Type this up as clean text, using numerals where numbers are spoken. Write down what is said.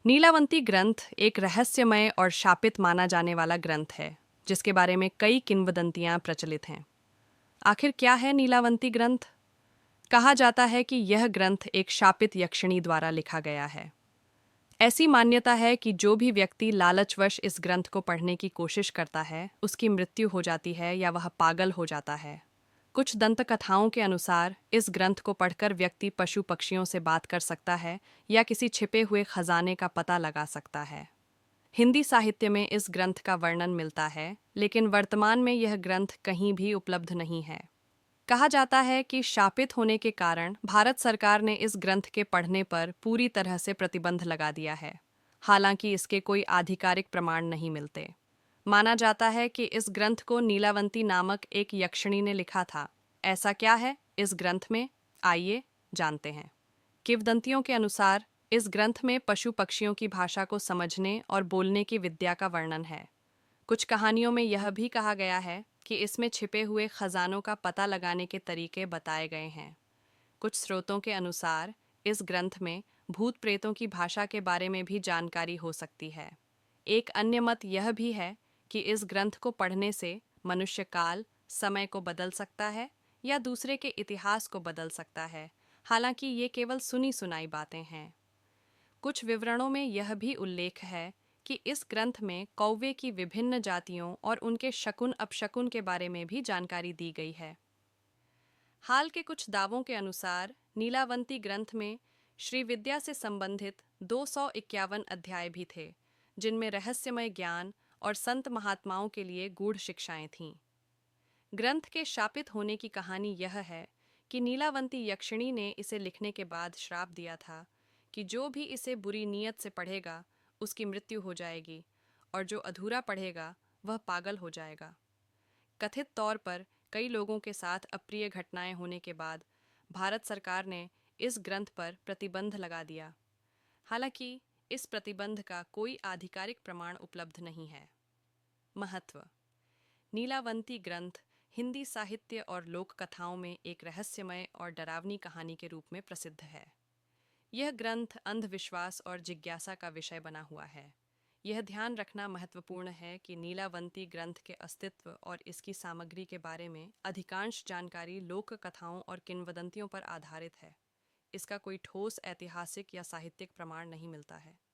नीलावंती ग्रंथ एक रहस्यमय और शापित माना जाने वाला ग्रंथ है, जिसके बारे में कई किंवदंतियां प्रचलित हैं। आखिर क्या है नीलावंती ग्रंथ? कहा जाता है कि यह ग्रंथ एक शापित यक्षिणी द्वारा लिखा गया है। ऐसी मान्यता है कि जो भी व्यक्ति लालचवश इस ग्रंथ को पढ़ने की कोशिश करता है, उसकी मृत्यु हो जाती है या वह पागल हो जाता है। कुछ दंत कथाओं के अनुसार इस ग्रंथ को पढ़कर व्यक्ति पशु पक्षियों से बात कर सकता है या किसी छिपे हुए खजाने का पता लगा सकता है। हिंदी साहित्य में इस ग्रंथ का वर्णन मिलता है, लेकिन वर्तमान में यह ग्रंथ कहीं भी उपलब्ध नहीं है। कहा जाता है कि शापित होने के कारण भारत सरकार ने इस ग्रंथ के पढ़ने पर पूरी तरह से प्रतिबंध लगा दिया है। हालांकि इसके कोई आधिकारिक प्रमाण नहीं मिलते। माना जाता है कि इस ग्रंथ को नीलावंती नामक एक यक्षिणी ने लिखा था। ऐसा क्या है इस ग्रंथ में? आइए जानते हैं। किंवदंतियों के अनुसार इस ग्रंथ में पशु पक्षियों की भाषा को समझने और बोलने की विद्या का वर्णन है। कुछ कहानियों में यह भी कहा गया है कि इसमें छिपे हुए खजानों का पता लगाने के तरीके बताए गए हैं। कुछ स्रोतों के अनुसार इस ग्रंथ में भूत प्रेतों की भाषा के बारे में भी जानकारी हो सकती है। एक अन्य मत यह भी है कि इस ग्रंथ को पढ़ने से मनुष्य काल, समय को बदल सकता है या दूसरे के इतिहास को बदल सकता है। हालांकि ये केवल सुनी सुनाई बातें हैं। कुछ विवरणों में यह भी उल्लेख है कि इस ग्रंथ में कौवे की विभिन्न जातियों और उनके शकुन अपशकुन के बारे में भी जानकारी दी गई है। हाल के कुछ दावों के अनुसार नीलावंती ग्रंथ में श्री विद्या से संबंधित 251 अध्याय भी थे, जिनमें रहस्यमय ज्ञान और संत महात्माओं के लिए गूढ़ शिक्षाएं थीं। ग्रंथ के शापित होने की कहानी यह है कि नीलावंती यक्षिणी ने इसे लिखने के बाद श्राप दिया था कि जो भी इसे बुरी नीयत से पढ़ेगा उसकी मृत्यु हो जाएगी, और जो अधूरा पढ़ेगा वह पागल हो जाएगा। कथित तौर पर कई लोगों के साथ अप्रिय घटनाएं होने के बाद भारत सरकार ने इस ग्रंथ पर प्रतिबंध लगा दिया। हालांकि इस प्रतिबंध का कोई आधिकारिक प्रमाण उपलब्ध नहीं है। महत्व: नीलावंती ग्रंथ हिंदी साहित्य और लोक कथाओं में एक रहस्यमय और डरावनी कहानी के रूप में प्रसिद्ध है। यह ग्रंथ अंधविश्वास और जिज्ञासा का विषय बना हुआ है। यह ध्यान रखना महत्वपूर्ण है कि नीलावंती ग्रंथ के अस्तित्व और इसकी सामग्री के बारे में अधिकांश जानकारी लोक कथाओं और किंवदंतियों पर आधारित है। इसका कोई ठोस ऐतिहासिक या साहित्यिक प्रमाण नहीं मिलता है।